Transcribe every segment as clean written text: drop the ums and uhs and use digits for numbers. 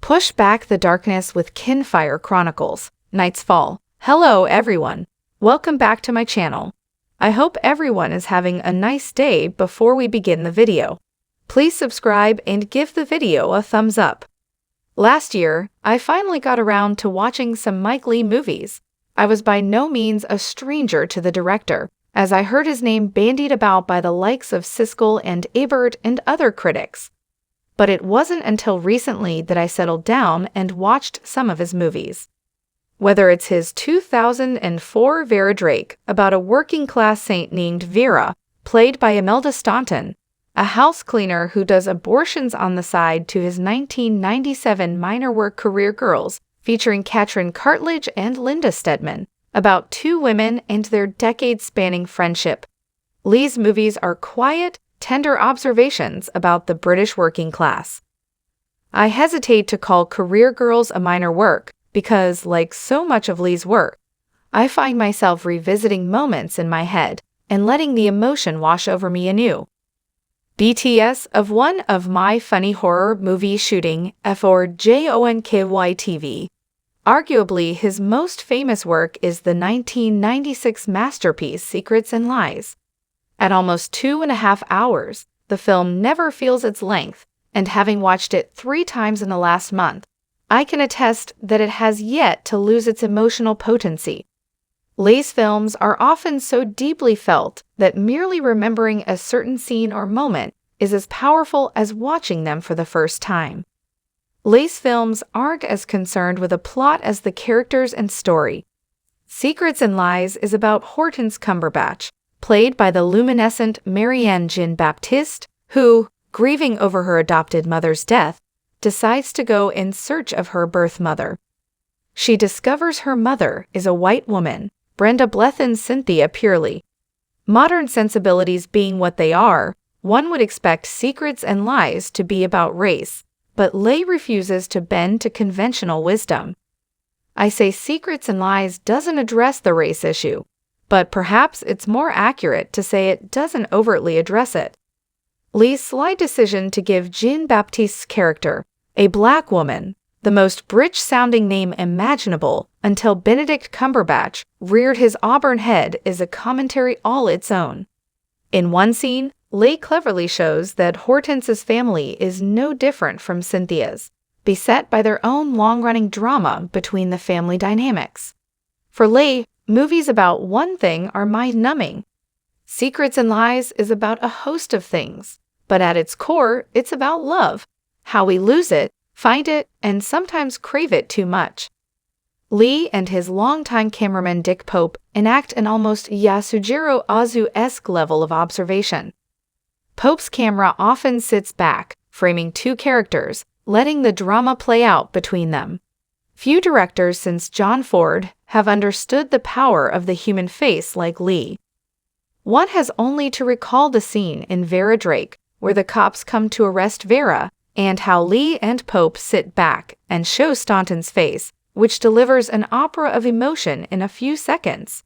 Push back the darkness with Kinfire Chronicles, Night's Fall. Hello everyone. Welcome back to my channel. I hope everyone is having a nice day. Before we begin the video, please subscribe and give the video a thumbs up. Last year, I finally got around to watching some Mike Leigh movies. I was by no means a stranger to the director, as I heard his name bandied about by the likes of Siskel and Ebert and other critics. But it wasn't until recently that I settled down and watched some of his movies. Whether it's his 2004 Vera Drake about a working-class saint named Vera, played by Imelda Staunton, a house cleaner who does abortions on the side, to his 1997 minor work Career Girls, featuring Katrin Cartledge and Linda Steadman, about two women and their decade-spanning friendship. Leigh's movies are quiet, tender observations about the British working class. I hesitate to call Career Girls a minor work because, like so much of Leigh's work, I find myself revisiting moments in my head and letting the emotion wash over me anew. BTS of one of my funny horror movie shooting for JONKY-TV. Arguably his most famous work is the 1996 masterpiece Secrets and Lies. At almost 2.5 hours, the film never feels its length, and having watched it 3 times in the last month, I can attest that it has yet to lose its emotional potency. Leigh's films are often so deeply felt that merely remembering a certain scene or moment is as powerful as watching them for the first time. Leigh's films aren't as concerned with a plot as the characters and story. Secrets and Lies is about Hortense Cumberbatch, played by the luminescent Marianne Jean-Baptiste, who, grieving over her adopted mother's death, decides to go in search of her birth mother. She discovers her mother is a white woman, Brenda Blethyn's Cynthia Purely. Modern sensibilities being what they are, one would expect Secrets and Lies to be about race, but Leigh refuses to bend to conventional wisdom. I say Secrets and Lies doesn't address the race issue, but perhaps it's more accurate to say it doesn't overtly address it. Leigh's sly decision to give Jean-Baptiste's character, a black woman, the most British-sounding name imaginable until Benedict Cumberbatch reared his auburn head, is a commentary all its own. In one scene, Leigh cleverly shows that Hortense's family is no different from Cynthia's, beset by their own long-running drama between the family dynamics. For Leigh, movies about one thing are mind-numbing. Secrets and Lies is about a host of things, but at its core, it's about love, how we lose it, find it, and sometimes crave it too much. Leigh and his longtime cameraman Dick Pope enact an almost Yasujiro Ozu-esque level of observation. Pope's camera often sits back, framing two characters, letting the drama play out between them. Few directors since John Ford have understood the power of the human face like Leigh. One has only to recall the scene in Vera Drake where the cops come to arrest Vera, and how Leigh and Pope sit back and show Staunton's face, which delivers an opera of emotion in a few seconds.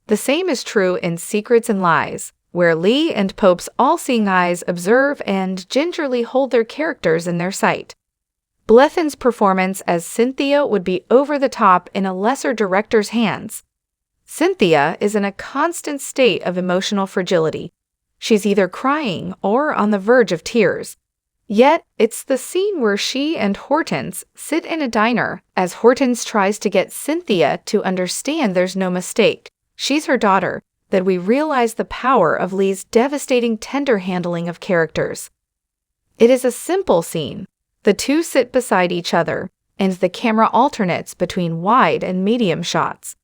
The same is true in Secrets and Lies, where Leigh and Pope's all-seeing eyes observe and gingerly hold their characters in their sight. Blethyn's performance as Cynthia would be over the top in a lesser director's hands. Cynthia is in a constant state of emotional fragility. She's either crying or on the verge of tears. Yet, it's the scene where she and Hortense sit in a diner as Hortense tries to get Cynthia to understand there's no mistake, she's her daughter, that we realize the power of Leigh's devastating tender handling of characters. It is a simple scene. The two sit beside each other, and the camera alternates between wide and medium shots.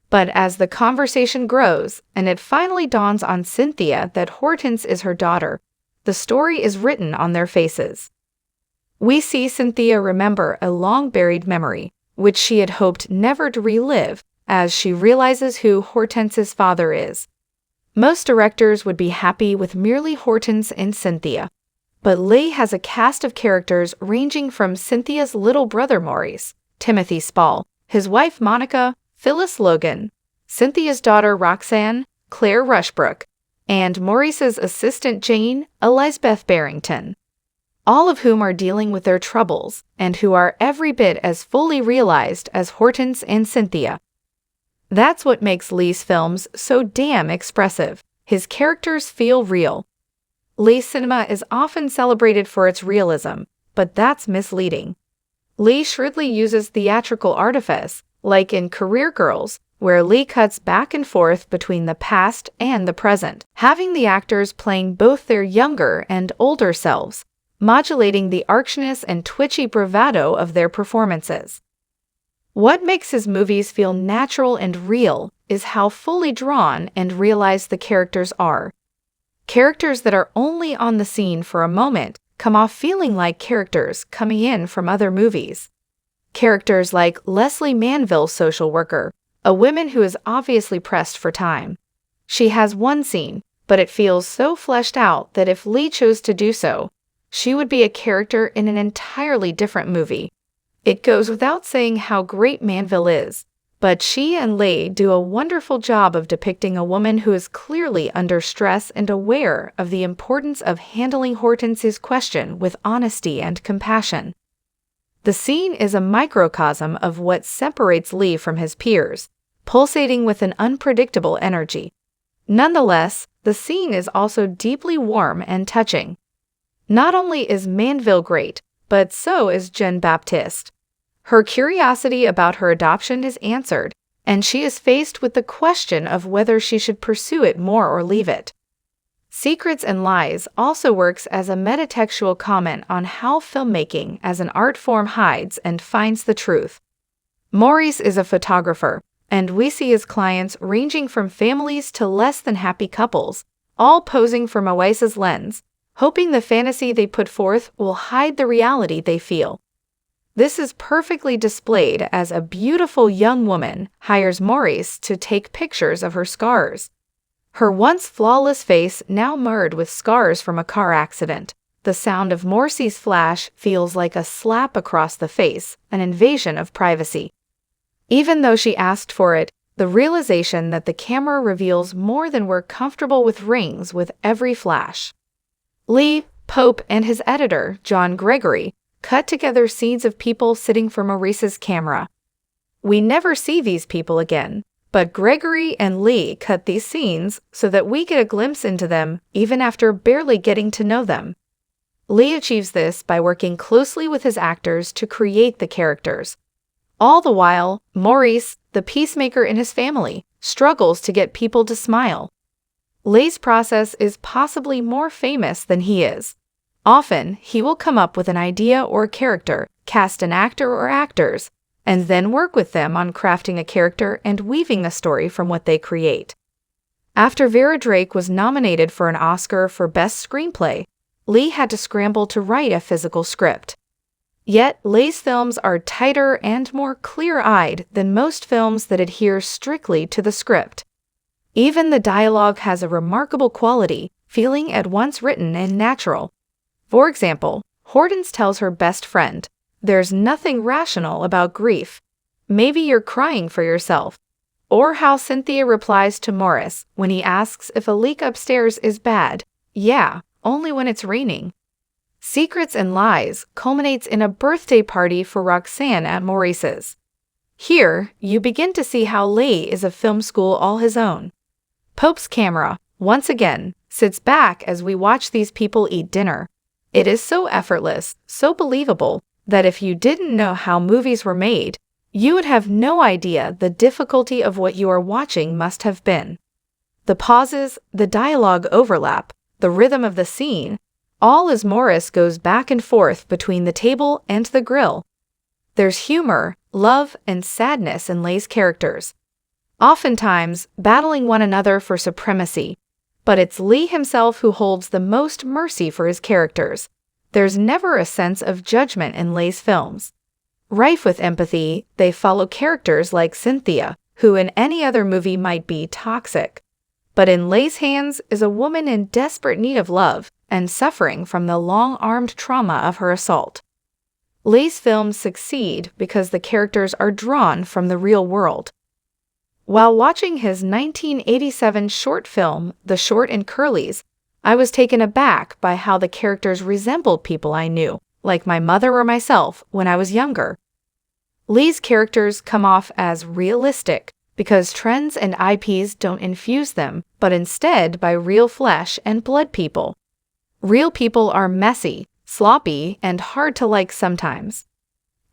But as the conversation grows, and it finally dawns on Cynthia that Hortense is her daughter, the story is written on their faces. We see Cynthia remember a long-buried memory, which she had hoped never to relive, as she realizes who Hortense's father is. Most directors would be happy with merely Hortense and Cynthia, but Leigh has a cast of characters ranging from Cynthia's little brother Maurice, Timothy Spall, his wife Monica, Phyllis Logan, Cynthia's daughter Roxanne, Claire Rushbrook, and Maurice's assistant Jane, Elizabeth Barrington. all of whom are dealing with their troubles and who are every bit as fully realized as Hortense and Cynthia. That's what makes Lee's films so damn expressive. His characters feel real. Lee's cinema is often celebrated for its realism, but that's misleading. Lee shrewdly uses theatrical artifice, like in Career Girls, where Lee cuts back and forth between the past and the present, having the actors playing both their younger and older selves, modulating the archness and twitchy bravado of their performances. What makes his movies feel natural and real is how fully drawn and realized the characters are. Characters that are only on the scene for a moment come off feeling like characters coming in from other movies. Characters like Leslie Manville's social worker, a woman who is obviously pressed for time. She has one scene, but it feels so fleshed out that if Lee chose to do so, she would be a character in an entirely different movie. It goes without saying how great Manville is, but she and Lee do a wonderful job of depicting a woman who is clearly under stress and aware of the importance of handling Hortense's question with honesty and compassion. The scene is a microcosm of what separates Lee from his peers, pulsating with an unpredictable energy. Nonetheless, the scene is also deeply warm and touching. Not only is Manville great, but so is Jean Baptiste. Her curiosity about her adoption is answered, and she is faced with the question of whether she should pursue it more or leave it. Secrets and Lies also works as a metatextual comment on how filmmaking as an art form hides and finds the truth. Maurice is a photographer, and we see his clients ranging from families to less than happy couples, all posing from Maurice's lens, hoping the fantasy they put forth will hide the reality they feel. This is perfectly displayed as a beautiful young woman hires Maurice to take pictures of her scars. Her once flawless face now marred with scars from a car accident. The sound of Maurice's flash feels like a slap across the face, an invasion of privacy. Even though she asked for it, the realization that the camera reveals more than we're comfortable with rings with every flash. Lee, Pope, and his editor, John Gregory, cut together scenes of people sitting for Maurice's camera. We never see these people again, but Gregory and Lee cut these scenes so that we get a glimpse into them even after barely getting to know them. Lee achieves this by working closely with his actors to create the characters. All the while, Maurice, the peacemaker in his family, struggles to get people to smile. Lee's process is possibly more famous than he is. Often, he will come up with an idea or character, cast an actor or actors, and then work with them on crafting a character and weaving a story from what they create. After Vera Drake was nominated for an Oscar for Best Screenplay, Lee had to scramble to write a physical script. Yet, Lee's films are tighter and more clear-eyed than most films that adhere strictly to the script. Even the dialogue has a remarkable quality, feeling at once written and natural. For example, Hortense tells her best friend, "There's nothing rational about grief. Maybe you're crying for yourself." Or how Cynthia replies to Maurice when he asks if a leak upstairs is bad. "Yeah, only when it's raining." Secrets and Lies culminates in a birthday party for Roxanne at Maurice's. Here, you begin to see how Lee is a film school all his own. Pope's camera, once again, sits back as we watch these people eat dinner. It is so effortless, so believable, that if you didn't know how movies were made, you would have no idea the difficulty of what you are watching must have been. The pauses, the dialogue overlap, the rhythm of the scene, all as Maurice goes back and forth between the table and the grill. There's humor, love, and sadness in Lee's characters, oftentimes battling one another for supremacy. But it's Lee himself who holds the most mercy for his characters. There's never a sense of judgment in Lee's films. Rife with empathy, they follow characters like Cynthia, who in any other movie might be toxic. But in Lee's hands is a woman in desperate need of love and suffering from the long-armed trauma of her assault. Lee's films succeed because the characters are drawn from the real world. While watching his 1987 short film, The Short and Curlies, I was taken aback by how the characters resembled people I knew, like my mother or myself when I was younger. Lee's characters come off as realistic because trends and IPs don't infuse them, but instead by real flesh and blood people. Real people are messy, sloppy, and hard to like sometimes.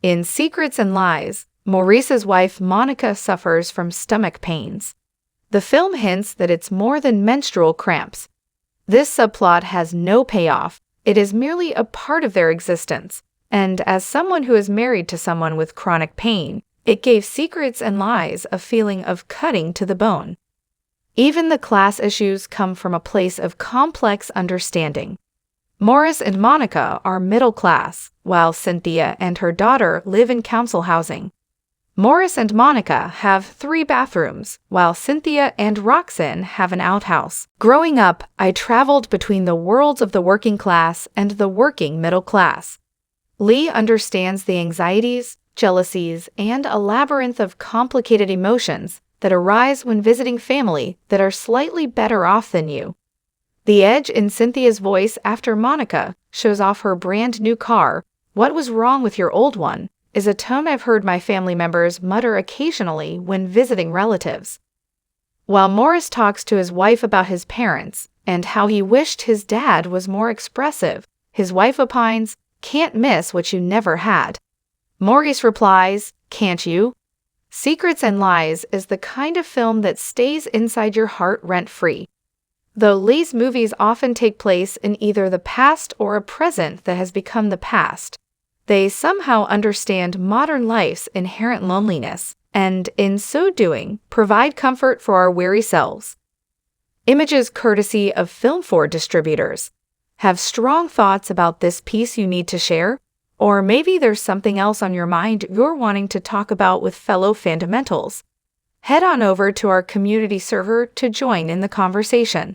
In Secrets and Lies, Maurice's wife Monica suffers from stomach pains. The film hints that it's more than menstrual cramps. This subplot has no payoff. It is merely a part of their existence. And as someone who is married to someone with chronic pain, it gave Secrets and Lies a feeling of cutting to the bone. Even the class issues come from a place of complex understanding. Morris and Monica are middle class, while Cynthia and her daughter live in council housing. Morris and Monica have 3 bathrooms, while Cynthia and Roxanne have an outhouse. Growing up, I traveled between the worlds of the working class and the working middle class. Lee understands the anxieties, jealousies, and a labyrinth of complicated emotions that arise when visiting family that are slightly better off than you. The edge in Cynthia's voice after Monica shows off her brand new car, "What was wrong with your old one?" is a tone I've heard my family members mutter occasionally when visiting relatives. While Morris talks to his wife about his parents and how he wished his dad was more expressive, his wife opines, "Can't miss what you never had." Maurice replies, "Can't you?" Secrets and Lies is the kind of film that stays inside your heart rent-free. Though Lee's movies often take place in either the past or a present that has become the past, they somehow understand modern life's inherent loneliness, and, in so doing, provide comfort for our weary selves. Images courtesy of Film 4 distributors. Have strong thoughts about this piece you need to share? Or maybe there's something else on your mind you're wanting to talk about with fellow Fandomentals. Head on over to our community server to join in the conversation.